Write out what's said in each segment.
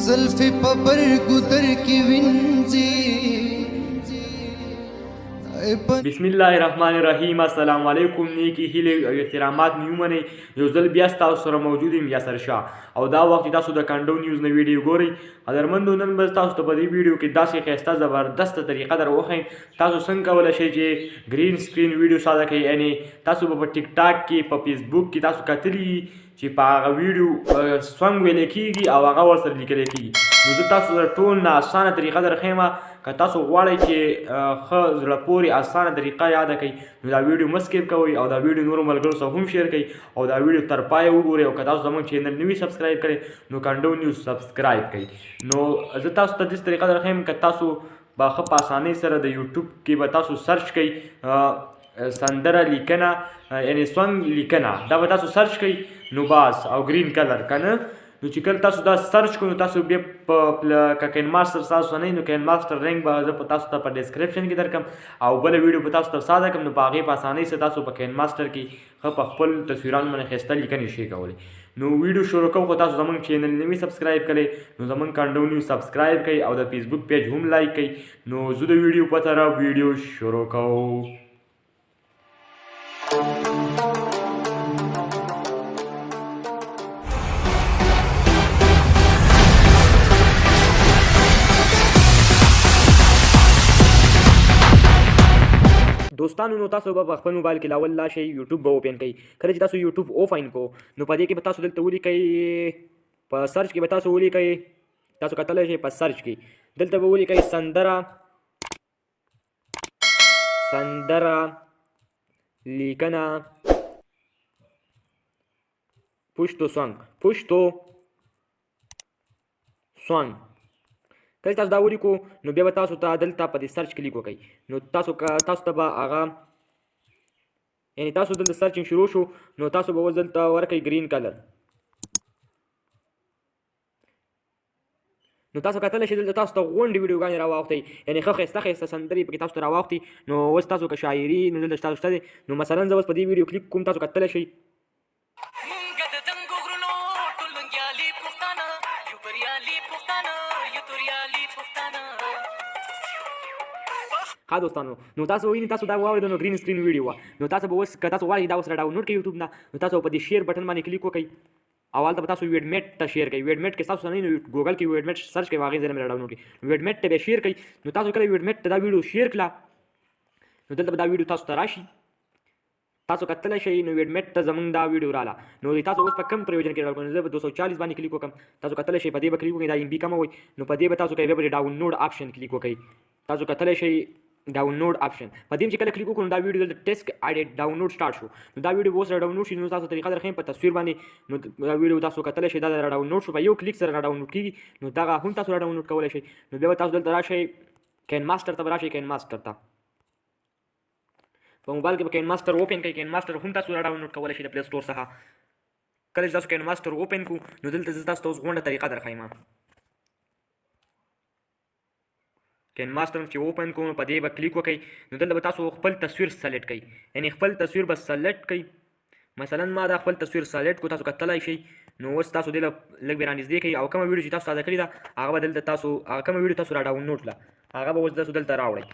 زلفی په برګو در کې وینځي. بسم الله الرحمن الرحیم. السلام علیکم. نیکی هیله او احترامات میومنه یو ځل بیا تاسو سره موجود یم یاسر شاه او دا وخت تاسو د کانډو نیوز نه ویډیو ګورئ. قدرمنو نن به تاسو ته په دې ویډیو کې داسې ښایسته زبردست طریقه در وښیم تاسو څنګه کولی شئ چې ګرین سکرین ویډیو ساده کړئ. یعنې تاسو به په ټیک ټاک کې په فیسبوک کې تاسو کتلي چې په هغه ویډیو سونګ ویلی کېږي او هغه ورسره لیکلی کېږي. نو زه تاسو سره ټول نه اسانه طریقه در ښیم. که تاسو غواړئ چې ښه زړه پورې اسانه طریقه یاده کړئ نو دا ویډیو مه سکیپ کوئ او دا ویډیو نورو ملګرو سره هم شیر کړئ او دا ویډیو تر پایه وګورئ. او که تاسو زموږ چینل نه وي سبسکرایب کړی نو کانډو نیوز سبسکرایب کړئ. نو زه تاسو ته داسې طریقه در ښیم که تاسو به ښه په اسانۍ سره د یوټیوب کې به تاسو سرچ کړئ سندره لیکنه یعنې سونګ لیکنه دا به تاسو سرچ کړئ نو باس او ګرین کلر که نه نو چې کله تاسو دا سرچ کړئ نو تاسو بیا که کین ماسټر تاسو نه نو کین ماسټر رنګ به زه په تاسو ته په ډسکرپشن کې درکړم او بله ویډیو به تاسو ته ساده کړم نو په هغې په اسانۍ سره تاسو په کین ماسټر کې ښه په خپل تصویرانو باندې ښایسته لیکنې شئ کولی. نو ویډیو شروع کوو خو تاسو زموږ چینل نه وي سبسکرایب کړی نو زموږ کانډو نیوز سبسکرایب کړئ او د فیسبوک پیج هم لایک کړئ. نو زه د ویډیو په طرف ویډیو شروع کوو. دوستانو نو تاسو به په خپل موبایل کې لاول لا شئ یوټیوب به اوپن کړئ. کله چې تاسو یوټیوب اوپن کو نو په دې کې به تاسو دلته ولیکئ په سرچ کې به تاسو ولیکئ تاسو کتلی شئ په سرچ کې دلته به ولیکئ سندره لیکنه پشتو سونګ کله تاسو دا ولیکو نو بیا به تاسو ته دلته په دې سرچ کلیک وکړئ نو تاسو ته به هغه یعنې تاسو دلته سرچینګ شروع شو نو تاسو به اوس دلته ورکړئ ګرین کلر. نو تاسو کتلی شئ دلته تاسو ته غونډې ویډیوګانې راواخلئ یعنې ښه ښایسته ښایسته سندرې پکې تاسو ته راواخلئ. نو اوس تاسو که شاعري نو دلته تاسو شته دی نو مثلا زه اوس په دې ویډیو کلیک کوم تاسو کتلی شئ. ها دوستانو نو تاسو وینئ تاسو دا واورېدل نو ګرین سکرین ویډیو وه نو تاسو به اوس که تاسو غواړئ دا اوس را ډاونلوډ کړئ یوټیوب نه نو تاسو په دې شیر بټن باندې کلیک وکړئ او هلته به تاسو ویډمیټ ته شیر کړئ. ویډمیټ کې تاسو نه نو ګوګل کې ویډمیټ سرچ کړئ هغې ځای نه مې را ډاونلوډ کړئ ویډمیټ ته به شیر کړئ. نو تاسو کله ویډمیټ ته دا ویډیو شیر کړه نو دلته به دا ویډیو تاسو ته راشي تاسو کتلی شئ نو ویډمیټ ته زموږ دا ویډیو راله نو تاسو اوس په کم پرویژن کې راوړئ. زه به 240 باندې کلیک وکړم تاسو کتلی شئ په دې به کلیک وکړئ دا MB کمه وي نو په دې به تاسو کوئ بیا به ډاونلوډ آپشن کلیک وکړئ. تاسو کتلی شئ ډاونلوډ آپشن په دې چې کله کلیک وکړو نو دا ویډیو دلته ټیسک اډیټ ډاونلوډ سٹارټ شو نو دا ویډیو اوس را ډاونلوډ شي نو تاسو طریقه درښیم په تصویر باندې نو دا ویډیو تاسو کتلی شئ دا را ډاونلوډ شو په یو کلیک سره را ډاونلوډ کېږي نو دغه هم تاسو را ډاونلوډ کولی شئ. نو بیا به تاسو دلته راشئ کین ماسټر ته به راشئ کین ماسټر ته په موبایل کې به کین ماسټر اوپن کړئ. کین ماسټر هم تاسو را ډاونلوډ کولی شئ د پلی سټور څخه. کله چې تاسو کین ماسټر اوپن کړو نو دلته زه تاسو ته اوس غونډه طریقه درښیم. کین ماسټر چې اوپن کوو نو په دې به کلیک وکړئ نو دلته به تاسو خپل تصویر سلیکټ کړئ یعنې خپل تصویر به سلیکټ کړئ. مثلا ما دا خپل تصویر سلیکټ کړو تاسو کتلی شئ نو اوس تاسو دې له لږ بې رانږدې کړئ او کومه ویډیو چې تاسو ساده کړې ده هغه به دلته تاسو کومه ویډیو تاسو را ډاونلوډ کړه هغه به اوس تاسو دلته راوړئ.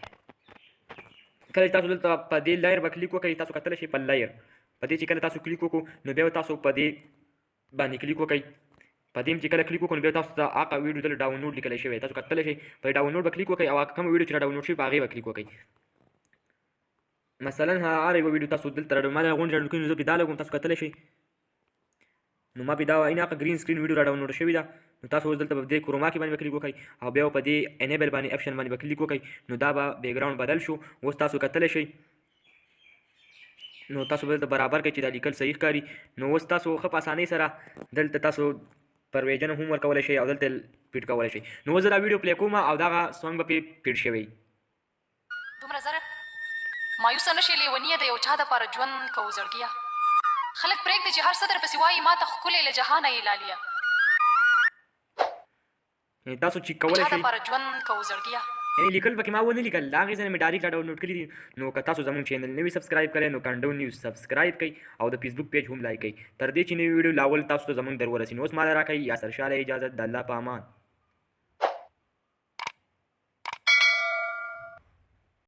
کله چې تاسو دلته په دې لایر به کلیک وکړئ تاسو کتلی شئ په لایر په دې چې کله تاسو کلیک وکړو نو بیا به تاسو په دې باندې کلیک وکړئ. په دې چې کله کلیک وکړو نو بیا تاسو ته هغه ویډیو دلته ډاونلوډ لیکلی شوی تاسو کتلی شئ په ډاونلوډ به کلیک وکړئ او هغه کومه ویډیو چې را ډاونلوډ شوي په هغې به کلیک وکړئ. مثلا هر یوه ویډیو تاسو دلته ما دا غونډې را ډاونلوډ کړي نو زه پې دا لګوم تاسو کتلی شئ نو ما پې دا هغه ګرین سکرین ویډیو را ډاونلوډ شوې ده نو تاسو اوس دلته په دې کروما کې باندې به کلیک وکړئ او بیا په دې انیبل باندې اپشن باندې به کلیک وکړئ نو دا به بیکګراوند بدل شو. اوس تاسو کتلی شئ نو تاسو به دلته برابر کړئ چې دا لیکل صحیح ښکاري. نو اوس تاسو ښه په اسانۍ سره دلته تاسو پرویژن هم ورکولی شئ او دلته فیډ کولی شئ. نو اوس زه دا ویډیو پلی کوم او دغه سونګ به پې فیډ شوی. دومره زره مایوسه نشئ لیونیه د یو چا دپاره ژوند کوو زړګیه خلک پرېږدي چې هر څه درپسې وایي ما ته ښکلې له جهانه یې لالیه تاسو چې کولی شئ چا دپاره ژوند کوو زړګیه یعنی لیکل پکې ما ونه لیکل دا هغې ځای نه مې ډایرکټ را ډاونلوډ کړي دي. نو که تاسو زموږ چینل نه وي سبسکرایب کړی نو کانډو نیوز سبسکرایب کړئ او د فیسبوک پیج هم لایک کړئ تر دې چې نوي ویډیو لاول تاسو ته زموږ در ورسي. نو اوس ما له راکوئ یاسر شاه له اجازت د الله په امان.